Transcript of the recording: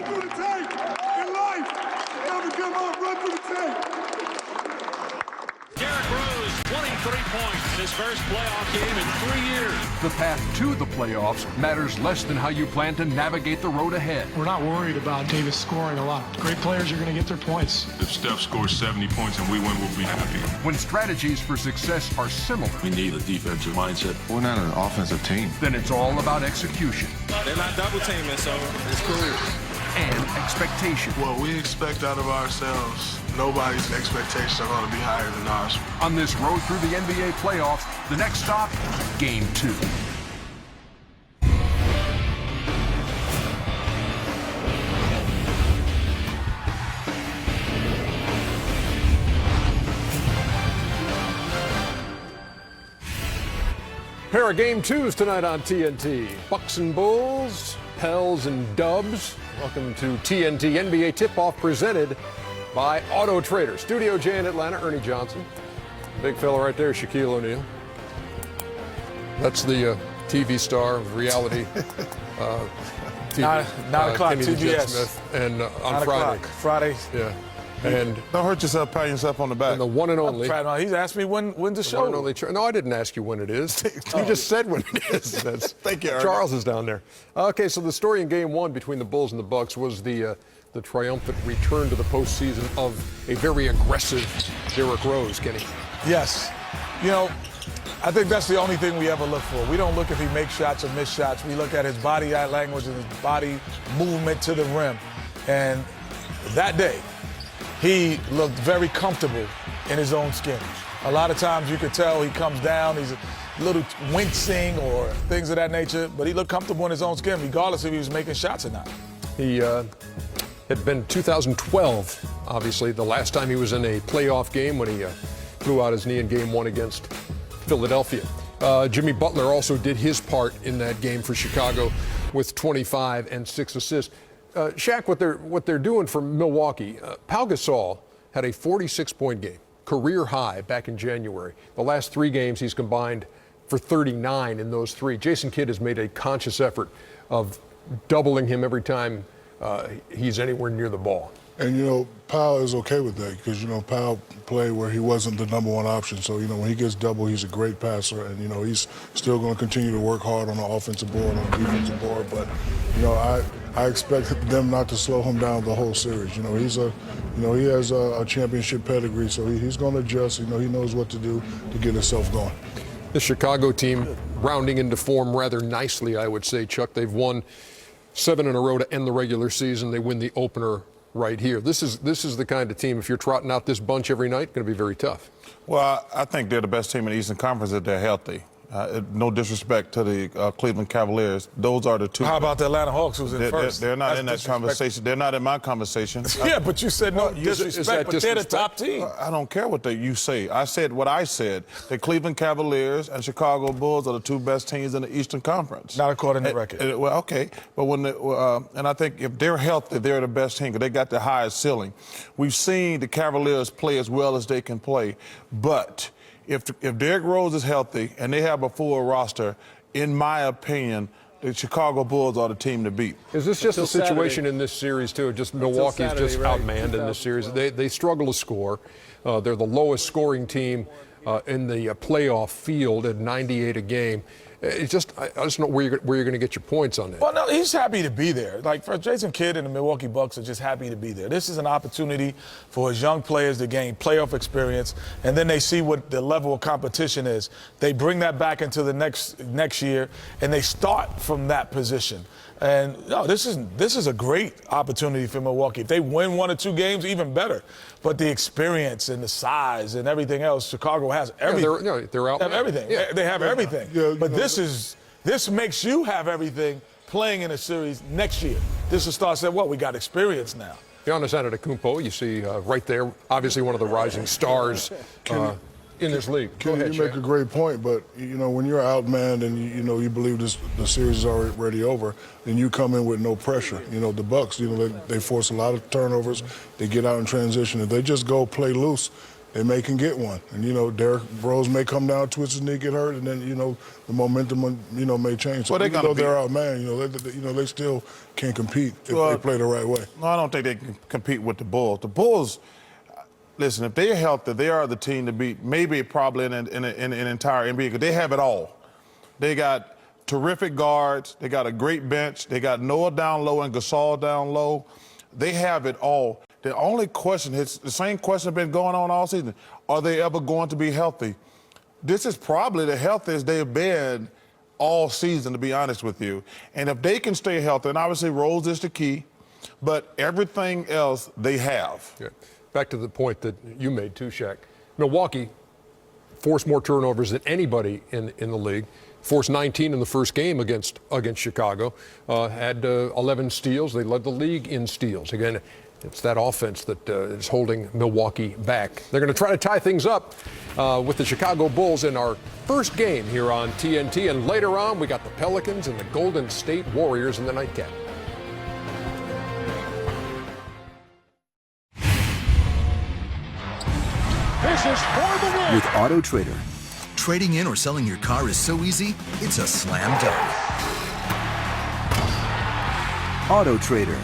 Run through the tape. In life, never give up. Run through the tape. Derrick Rose, 23 points in his first playoff game in 3 years. The path to the playoffs matters less than how you plan to navigate the road ahead. We're not worried about Davis scoring a lot. Great players are going to get their points. If Steph scores 70 points and we win, we'll be happy. When strategies for success are similar, We need a defensive mindset. We're not an offensive team. then it's all about execution They're not double teaming, so it's cool. and expectation. What we expect out of ourselves, nobody's expectations are going to be higher than ours. On this road through the NBA playoffs, the next stop, Game 2. Pair of Game 2s tonight on TNT. Bucks and Bulls, Pels and Dubs. Welcome to TNT NBA Tip-Off presented by Auto Trader. Studio J in Atlanta, Ernie Johnson. Big fella right there, Shaquille O'Neal. That's the TV star of reality. TV, 9 o'clock, Kenny the Jet TBS. Smith. And on 9 Friday. o'clock, Friday. Yeah. And Don't hurt yourself patting yourself on the back. the one and only. He's asked me when's the One show. and only no, I didn't ask you when it is. You just said when it is. That's, Thank you, Ernie. Charles is down there. Okay, so the story in Game 1 between the Bulls and the Bucks was the triumphant return to the postseason of a very aggressive Derrick Rose, Kenny. Yes. You know, I think that's the only thing we ever look for. We don't look if he makes shots or miss shots. We look at his body language and his body movement to the rim. And that day, he looked very comfortable in his own skin. A lot of times you could tell he comes down, he's a little wincing or things of that nature, but he looked comfortable in his own skin, regardless if he was making shots or not. He had been 2012, obviously, the last time he was in a playoff game when he blew out his knee in Game 1 against Philadelphia. Jimmy Butler also did his part in that game for Chicago with 25 and 6 assists. Shaq, what they're doing for Milwaukee, Pau Gasol had a 46-point game, career high back in January. The last 3 games he's combined for 39 in those 3. Jason Kidd has made a conscious effort of doubling him every time he's anywhere near the ball. And, you know, Powell is okay with that because, you know, Powell played where he wasn't the number one option. So, you know, when he gets double, he's a great passer. And, you know, he's still going to continue to work hard on the offensive board, on the defensive board. But, you know, I expect them not to slow him down the whole series. You know, he has a championship pedigree, so he's going to adjust. You know, he knows what to do to get himself going. The Chicago team rounding into form rather nicely, I would say, Chuck. They've won 7 in a row to end the regular season. They win the opener right here. This is the kind of team, if you're trotting out this bunch every night, going to be very tough. Well, I think they're the best team in the Eastern Conference if they're healthy. No disrespect to the Cleveland Cavaliers. Those are the two. How about the Atlanta Hawks, who's in first? They're not That's in that conversation. They're not in my conversation. Yeah, but you said no disrespect, but they're the top team. I don't care what you say. I said what I said. The Cleveland Cavaliers and Chicago Bulls are the 2 best teams in the Eastern Conference. Not according to the record. Well, okay. But and I think if they're healthy, they're the best team because they got the highest ceiling. We've seen the Cavaliers play as well as they can play, but if Derrick Rose is healthy and they have a full roster, in my opinion, the Chicago Bulls are the team to beat. Is this just a situation in this series, too? Just Milwaukee's just outmanned in this series. They struggle to score. They're the lowest scoring team in the playoff field at 98 a game. I just don't know where you're going to get your points on that. Well, no, he's happy to be there. Like, for Jason Kidd and the Milwaukee Bucks are just happy to be there. This is an opportunity for his young players to gain playoff experience, and then they see what the level of competition is. They bring that back into the next year, and they start from that position. And no, this is a great opportunity for Milwaukee. If they win 1 or 2 games, even better. But the experience and the size and everything else, Chicago has everything. Yeah, they're out. They have everything. Yeah. They have everything. Yeah, but this makes you have everything playing in a series next year. This is start saying, well, we got experience now. Giannis Antetokounmpo, you see right there, obviously one of the rising stars in this league. You make a great point, but you know when you're outmanned and you believe the series is already over, then you come in with no pressure. You know the Bucks, they force a lot of turnovers. They get out in transition. If they just go play loose, they can get one. And, you know, Derrick Rose may come down, twist his knee, get hurt, and then, you know, the momentum, you know, may change. So Well, even though they're out, man, you know, they still can compete if they play the right way. No, I don't think they can compete with the Bulls. The Bulls, listen, if they're healthy, they are the team to beat, maybe probably in an entire NBA, because they have it all. They got terrific guards. They got a great bench. They got Noah down low and Gasol down low. They have it all. The only question, it's the same question that's been going on all season. Are they ever going to be healthy? This is probably the healthiest they've been all season, to be honest with you. And if they can stay healthy, and obviously Rose is the key, but everything else they have. Yeah. Back to the point that you made too, Shaq. Milwaukee forced more turnovers than anybody in the league. Forced 19 in the first game against Chicago. Had 11 steals. They led the league in steals. Again, it's that offense that is holding Milwaukee back. They're going to try to tie things up with the Chicago Bulls in our first game here on TNT. And later on, we got the Pelicans and the Golden State Warriors in the nightcap. This is for the win. With Auto Trader, trading in or selling your car is so easy, it's a slam dunk. Auto Trader.